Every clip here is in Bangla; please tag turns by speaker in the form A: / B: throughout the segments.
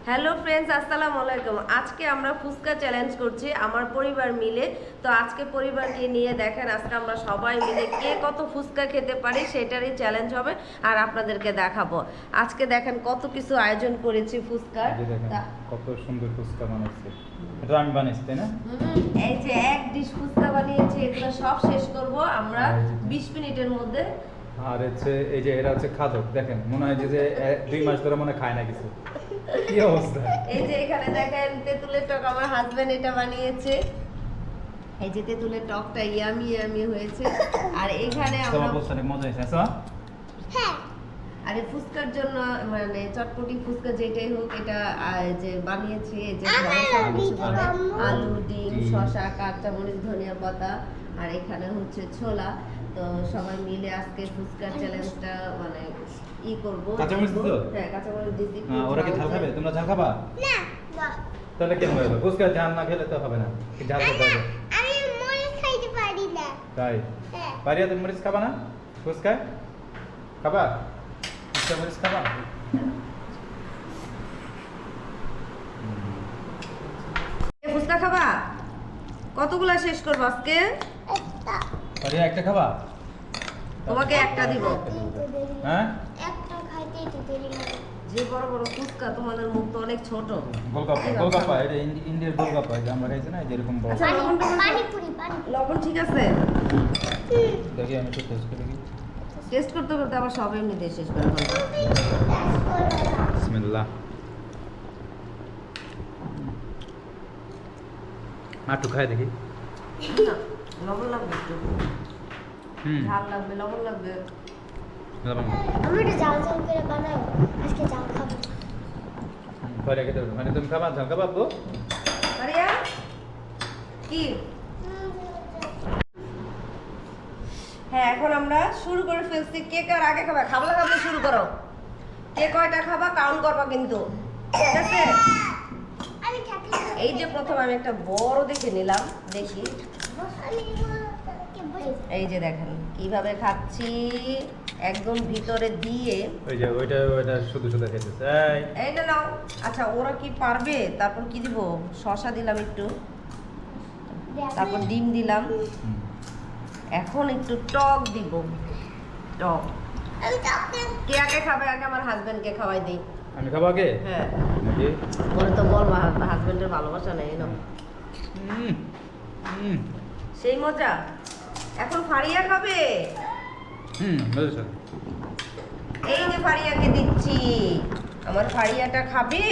A: হ্যালো ফ্রেন্ডস, আসসালামু আলাইকুম। আজকে আমরা ফুচকা চ্যালেঞ্জ করছি আমার পরিবার মিলে। তো আজকে পরিবারকে নিয়ে দেখেন, আজকে আমরা সবাই মিলে কে কত ফুচকা খেতে পারি সেটারই চ্যালেঞ্জ হবে আর আপনাদেরকে দেখাবো। আজকে দেখেন কত কিছু আয়োজন করেছি ফুচকার।
B: কত সুন্দর ফুচকা বানাচ্ছে, এটা আমি বানিয়েছি তাই না?
A: এই যে এক ডিশ ফুচকা বানিয়েছি, এগুলো সব শেষ করব আমরা 20 মিনিটের মধ্যে।
B: আর হচ্ছে এই যে এরা হচ্ছে খাদক, দেখেন মনে হয় যে 2 মাস ধরে মনে হয় খায় না কিছু। কি অবস্থা!
A: এই যে এখানে দেখেন তেঁতুলের টক আমার হাজবেন্ড এটা বানিয়েছে। এই যে তেঁতুলের টকটা ইয়ামি ইয়ামি হয়েছে। আর এখানে আমরা
B: মজা হয়েছে আচ্ছা।
A: হ্যাঁ, আর এই ফুচকার জন্য মানে চটপটি ফুচকা যেটাই হোক এটা যে বানিয়েছি, এই যে আলু, ডিম, শসা, কাঁচামরিচ, ধনিয়া পাতা আর এখানে হচ্ছে ছোলা। তো সবাই মিলে আজকে ফুচকার চ্যালেঞ্জটা মানে ই করব।
B: কাঁচামরিচ দিছো?
A: হ্যাঁ, কাঁচামরিচ দিছি।
B: ওরা কি ঝাল খাবে? তোমরা ঝাল খাবা
C: না না,
B: তাহলে কেমন হবে? ফুচকা ঝাল না খেলে তো হবে না, কি ঝাল খেতে হবে।
C: আমি মরিচ খাইতে পারি না।
B: তাই
C: হ্যাঁ।
B: পারিয়া তুমি মরিচ খাবা না? ফুচকায় খাবা? ফুচকা মরিচ খাবা?
A: ফুচকা খাবা? কতগুলা শেষ করবো আজকে?
C: একটা
B: পারিয়া একটা খাবা?
A: তোমাকে একটা দিব।
B: হ্যাঁ,
C: একটা খাইতে একটু দেরি লাগে।
A: যে বড় বড় ফুচকা, তোমাদের মুখ তো অনেক ছোট।
B: গোলগাপ্পা গোলগাপ্পা, এটা ইন্ডিয়ার গোলগাপ্পা, এটা আমরা খাইছি না, যেরকম বড়।
A: আচ্ছা,
C: পানিপুরি
A: লবণ ঠিক আছে?
B: দেখি আমি একটু টেস্ট করে দেখি।
A: টেস্ট করতে করতে আবার সব এমনিতে শেষ করে ফেলবো।
B: বিসমিল্লাহ। একটু খাই দেখি।
A: না, লবণ লাগবে একটু। ঝাল লাগবে, লবণ লাগবে।
C: আমি একটু জাল জাল করে বানাবো, আজকে জাল খাবো।
B: পরে খেতে হবে মানে তুমি খাবা? ঝাল খাবা আপু?
A: মারিয়া কি? হ্যাঁ, এখন আমরা শুরু করে ফেলছি। কে কার আগে খাবা? খাবলা খাবলে শুরু করো। কে কয়টা খাবা কাউন্ট করবা কিন্তু, ঠিক আছে?
C: আমি থাকি।
A: এই যে প্রথম আমি একটা বড় দেখে নিলাম, দেখি।
C: আমি
A: এই যে দেখেন কিভাবে খাচ্ছি, একদম ভিতরে দিয়ে।
B: ওই যে ওইটা শুধু শুধু খেতেছে।
A: এইটা নাও। আচ্ছা, ওরা কি পারবে? তারপর কি দিব? শসা দিলাম একটু, তারপর ডিম দিলাম, এখন একটু টক দিব। টক
C: আমি থাকি।
A: কে আগে খাবে? আগে আমার হাজবেন্ডকে খাওয়াই দিই।
B: আমি খাবো আগে
A: হ্যাঁ,
B: নাকি?
A: ওরা তো বলবা হাজবেন্ডের ভালোবাসা নেই না। সেই মজা। এখন ফারিয়া খাবে।
B: বুঝেছো?
A: এই যে ফারিয়াকে দিচ্ছি, আমার ফারিয়াটা খাবে।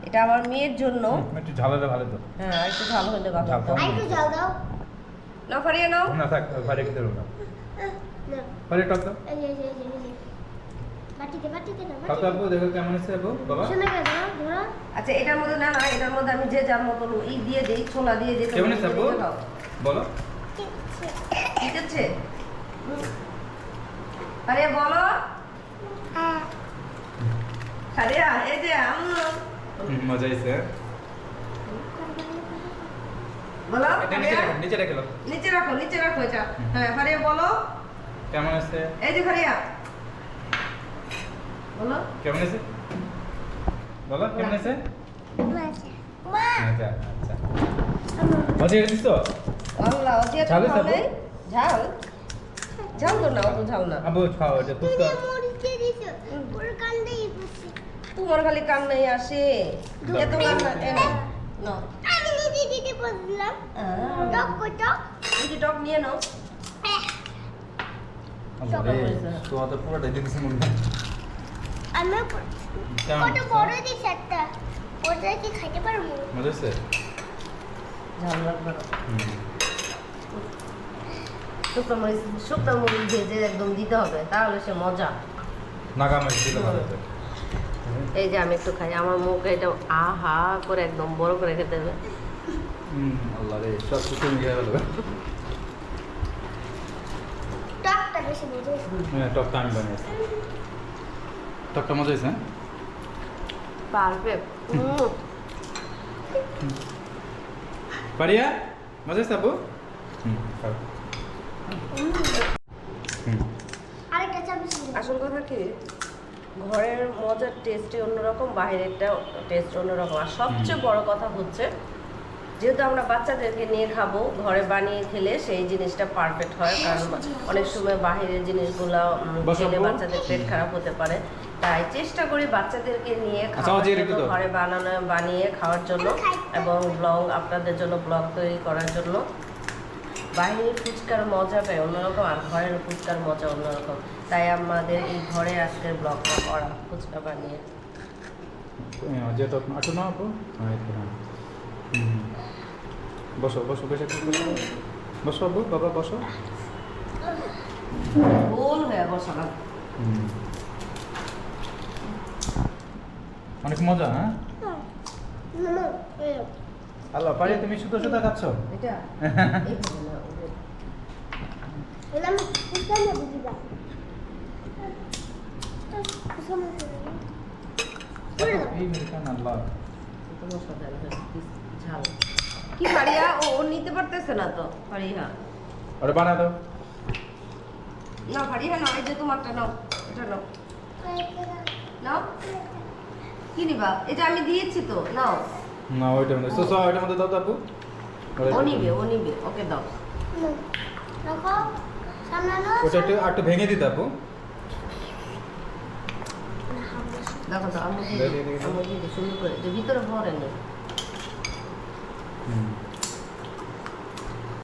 A: এটা আমার মেয়ের জন্য।
B: একটু ঝাল হলে ভালো তো।
A: হ্যাঁ, আর একটু ঝাল হলে ভালো
B: ঝাল
A: হতো।
B: কম।
C: আর একটু জাল দাও।
A: না ফারিয়া নাও।
B: না থাক, বাইরে খেতে পারবো না।
C: না,
B: বাইরে টক দাও।
C: এই যে বাটিতে না
B: খাও তো আপু, দেখো কেমন আছে আপু বাবা।
C: শোনা গেল ধরো।
A: আচ্ছা, এটার মধ্যে না না, এটার মধ্যে আমি যে যার মতন ই দিয়ে দিই, ছোলা দিয়ে দিই।
B: কেমন আছে আপু বলো।
A: ঠিক আছে? ফারিয়া বলো। ফারিয়া এই যে
B: মজা হয়েছে।
A: বলো।
B: এটা
A: ফারিয়া,
B: নিচে রেখে দাও।
A: নিচে রাখো, নিচে রাখো এটা। হ্যাঁ, ফারিয়া বলো।
B: কেমন আছে?
A: এই যে ফারিয়া বলো।
B: কেমন আছে বলো, কেমন আছে?
C: মা
B: আচ্ছা আচ্ছা, মজা হয়েছে তো?
A: আল্লাহ, ওজিয়া তো
B: ঝাল আছে
A: ভালোই। ঝাল ঝাল তো না, অত ঝাল না।
B: আবু খাও, এটা ফুচকা।
C: মরিচ দিয়ে দিছো ওর কান্দেই বসে।
A: তোমার খালি কান্নাই আসে। এত কান্না না।
C: আমি নিজে দিতে বললাম টক টক।
A: এই যে টক নিয়ে নাও।
B: আরে তো অত পুরোটা দিতেছে মনে হয়।
C: আমি
B: কেমন
C: কত বড় দিছ একটা, ওটা কি খাইতে পারবো?
B: মজা হয়েছে?
A: ঝাল লাগবে না। শুকনো মরিচ ভেজে একদম দিতে হবে, তাহলে সে মজা।
B: নাগামারি দিলে ভালো হতো।
A: এই যে আমি একটু খাই, আমার মুখ এটা আহা করে একদম বড় করে খেতে হবে।
B: আল্লাহ রে, সব কিছু মিলিয়ে গেল।
C: টকটা বেশি মজা হয়েছে।
B: হ্যাঁ, টকটা আমি বানিয়েছি। টকটা মজা হয়েছে?
A: পারফেক্ট।
B: পারিয়া মজা হয়েছে আপু? খাও।
C: আরেকটা চামচ
A: আসল কথা কি, ঘরের মজার টেস্টই অন্যরকম, বাইরেরটা টেস্ট অন্যরকম। আর সবচেয়ে বড় কথা হচ্ছে, যেহেতু আমরা বাচ্চাদেরকে নিয়ে খাবো, ঘরে বানিয়ে খেলে সেই জিনিসটা পারফেক্ট হয়। কারণ অনেক সময় বাহিরের জিনিসগুলো খেলে বাচ্চাদের পেট খারাপ হতে পারে। তাই চেষ্টা করি বাচ্চাদেরকে নিয়ে খাওয়ার জন্য, ঘরে বানিয়ে খাওয়ার জন্য, এবং ব্লগ আপনাদের জন্য ব্লগ তৈরি করার জন্য। বাইরের ফুচকার মজাটাই অন্যরকম, আর ঘরের ফুচকার মজা অন্যরকম। তাই আমাদের এই ঘরে আজকের ব্লগটা করা, ফুচকা বানিয়ে।
B: যেহেতু একটু না আপু, বসো বসো বসে বসো আব্বু, বাবা বসো।
A: গোল হয়ে বসালাম।
B: অনেক মজা, হ্যাঁ?
C: মামা এই
B: আল্লাহ পারি, তুমি শুধু শুধু খাচ্ছ?
A: এটা এইভাবে না,
C: এলাম কোথায় না বুঝিবা
B: এই মেরিকান আল্লাহ।
A: এটা মশলা দেওয়া হয়েছে, ঝাল। কি পারিয়া, ও নিতে পারতেছে না তো পারিয়া।
B: ওটা বানা দাও।
A: না পারিয়া না, এই যে তোমারটা নাও, এটা নাও। নাও, কি নিবা? এটা আমি দিয়েছি তো, নাও।
B: না ওইটার মধ্যে সোসা, ওইটার মধ্যে দাও তো আপু।
A: ও নিবে, ওকে দাও।
C: রাখো সামনে নাও।
B: ওটা একটু ভেঙে দিতে আপু।
A: দেখো তো, আমি
B: দে, দে, দে, দে।
A: সুন্দর করে, যে ভিতরে ভরে নেই।